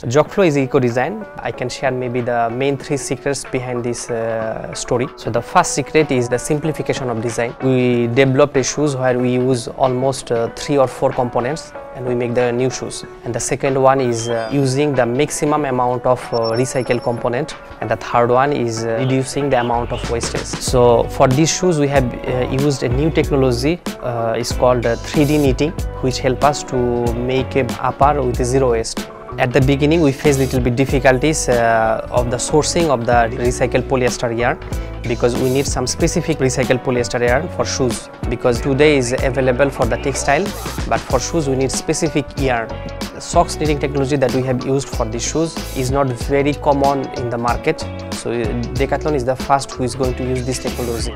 Jogflow is eco-design. I can share maybe the main 3 secrets behind this story. So the first secret is the simplification of design. We developed a shoes where we use almost 3 or 4 components and we make the new shoes. And the second one is using the maximum amount of recycled component, and the third one is reducing the amount of wastage. So for these shoes we have used a new technology. It's called 3D knitting, which help us to make a upper with zero waste. At the beginning we faced little bit difficulties of the sourcing of the recycled polyester yarn, because we need some specific recycled polyester yarn for shoes, because today is available for the textile, but for shoes we need specific yarn. The socks knitting technology that we have used for these shoes is not very common in the market, so Decathlon is the first who is going to use this technology.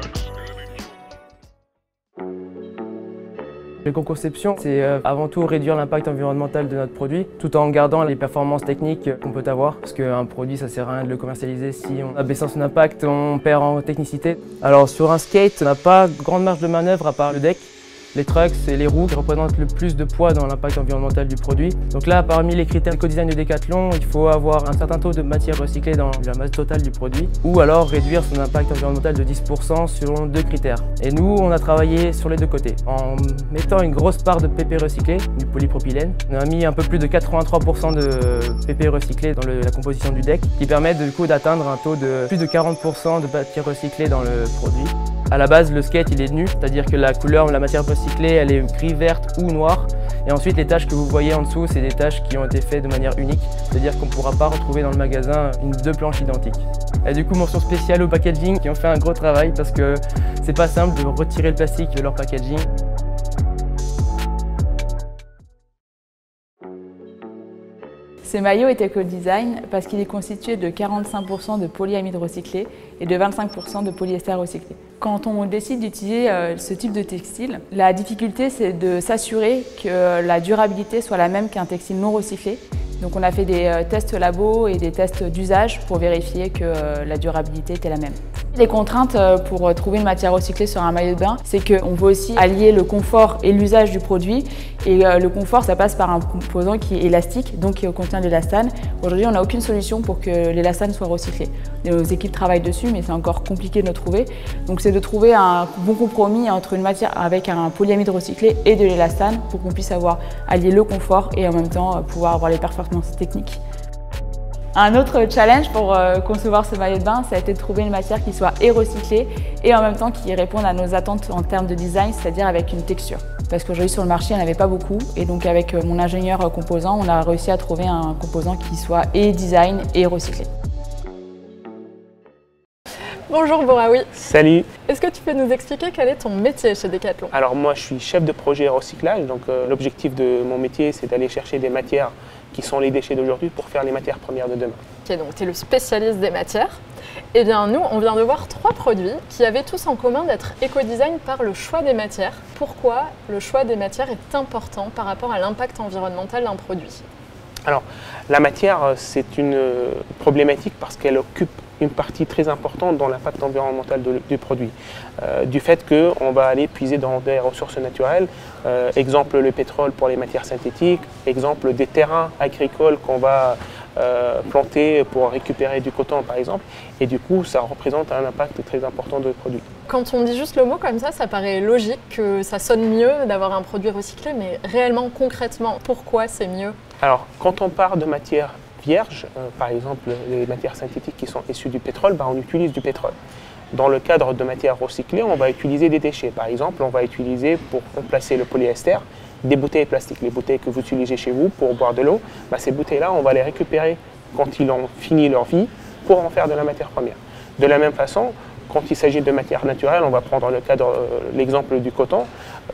L'éco-conception, c'est avant tout réduire l'impact environnemental de notre produit, tout en gardant les performances techniques qu'on peut avoir. Parce qu'un produit, ça sert à rien de le commercialiser si en abaissant son impact, on perd en technicité. Alors sur un skate, on n'a pas grande marge de manœuvre à part le deck. Les trucks et les roues qui représentent le plus de poids dans l'impact environnemental du produit. Donc là, parmi les critères éco-design de Decathlon, il faut avoir un certain taux de matière recyclée dans la masse totale du produit, ou alors réduire son impact environnemental de 10% selon 2 critères. Et nous, on a travaillé sur les 2 côtés, en mettant une grosse part de PP recyclé, du polypropylène. On a mis un peu plus de 83% de PP recyclé dans la composition du deck, qui permet du coup d'atteindre un taux de plus de 40% de matière recyclée dans le produit. À la base, le skate il est nu, c'est-à-dire que la couleur de la matière recyclée elle est gris, verte ou noire. Et ensuite les taches que vous voyez en dessous, c'est des taches qui ont été faites de manière unique, c'est-à-dire qu'on ne pourra pas retrouver dans le magasin 2 planches identiques. Et du coup, mention spéciale au packaging qui ont fait un gros travail parce que c'est pas simple de retirer le plastique de leur packaging. Ce maillot est éco-design parce qu'il est constitué de 45% de polyamide recyclé et de 25% de polyester recyclé. Quand on décide d'utiliser ce type de textile, la difficulté c'est de s'assurer que la durabilité soit la même qu'un textile non recyclé. Donc on a fait des tests labo et des tests d'usage pour vérifier que la durabilité était la même. Les contraintes pour trouver une matière recyclée sur un maillot de bain, c'est qu'on veut aussi allier le confort et l'usage du produit. Et le confort, ça passe par un composant qui est élastique, donc qui contient de l'élastane. Aujourd'hui, on n'a aucune solution pour que l'élastane soit recyclé. Nos équipes travaillent dessus, mais c'est encore compliqué de le trouver. Donc c'est de trouver un bon compromis entre une matière avec un polyamide recyclé et de l'élastane pour qu'on puisse allier le confort et en même temps pouvoir avoir les performances techniques. Un autre challenge pour concevoir ce maillot de bain, ça a été de trouver une matière qui soit et recyclée et en même temps qui réponde à nos attentes en termes de design, c'est-à-dire avec une texture. Parce qu'aujourd'hui sur le marché, il n'y en avait pas beaucoup et donc avec mon ingénieur composant, on a réussi à trouver un composant qui soit et design et recyclé. Bonjour Boraoui. Salut. Est-ce que tu peux nous expliquer quel est ton métier chez Decathlon? Alors moi je suis chef de projet recyclage, donc l'objectif de mon métier c'est d'aller chercher des matières qui sont les déchets d'aujourd'hui pour faire les matières premières de demain. Ok, donc tu es le spécialiste des matières. Eh bien nous, on vient de voir 3 produits qui avaient tous en commun d'être éco-design par le choix des matières. Pourquoi le choix des matières est important par rapport à l'impact environnemental d'un produit? Alors la matière c'est une problématique parce qu'elle occupe une partie très importante dans l'impact environnemental du produit. Du fait qu'on va aller puiser dans des ressources naturelles, exemple le pétrole pour les matières synthétiques, exemple des terrains agricoles qu'on va planter pour récupérer du coton par exemple, et du coup ça représente un impact très important de produit. Quand on dit juste le mot comme ça paraît logique que ça sonne mieux d'avoir un produit recyclé, mais réellement, concrètement, pourquoi c'est mieux? Alors quand on part de matières vierges, par exemple les matières synthétiques qui sont issues du pétrole, on utilise du pétrole. Dans le cadre de matières recyclées, on va utiliser des déchets. Par exemple, on va utiliser pour remplacer le polyester des bouteilles plastiques. Les bouteilles que vous utilisez chez vous pour boire de l'eau, ces bouteilles-là, on va les récupérer quand ils ont fini leur vie pour en faire de la matière première. De la même façon, quand il s'agit de matières naturelles, on va prendre l'exemple du coton.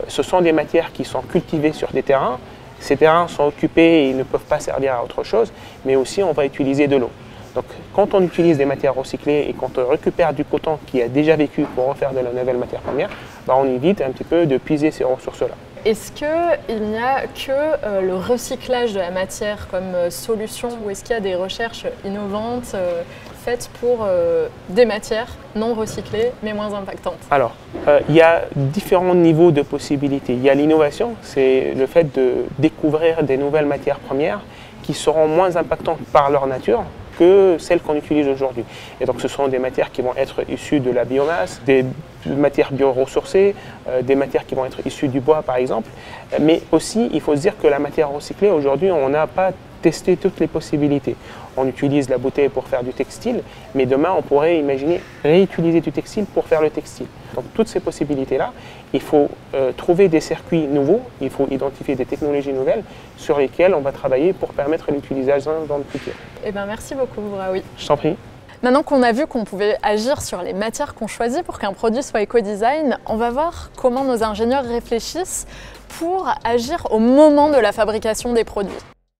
Ce sont des matières qui sont cultivées sur des terrains. Ces terrains sont occupés et ils ne peuvent pas servir à autre chose, mais aussi on va utiliser de l'eau. Donc quand on utilise des matières recyclées et quand on récupère du coton qui a déjà vécu pour refaire de la nouvelle matière première, on évite un petit peu de puiser ces ressources-là. Est-ce qu'il n'y a que le recyclage de la matière comme solution ou est-ce qu'il y a des recherches innovantes faites pour des matières non recyclées mais moins impactantes? Alors, il y a différents niveaux de possibilités. Il y a l'innovation, c'est le fait de découvrir des nouvelles matières premières qui seront moins impactantes par leur nature que celles qu'on utilise aujourd'hui. Et donc ce sont des matières qui vont être issues de la biomasse, des matières bioressourcées, des matières qui vont être issues du bois par exemple. Mais aussi, il faut se dire que la matière recyclée, aujourd'hui, on n'a pas testé toutes les possibilités. On utilise la bouteille pour faire du textile, mais demain, on pourrait imaginer réutiliser du textile pour faire le textile. Donc toutes ces possibilités-là, il faut trouver des circuits nouveaux, il faut identifier des technologies nouvelles sur lesquelles on va travailler pour permettre l'utilisation dans le futur. Eh bien, merci beaucoup, Braoui. Je t'en prie. Maintenant qu'on a vu qu'on pouvait agir sur les matières qu'on choisit pour qu'un produit soit éco-design, on va voir comment nos ingénieurs réfléchissent pour agir au moment de la fabrication des produits.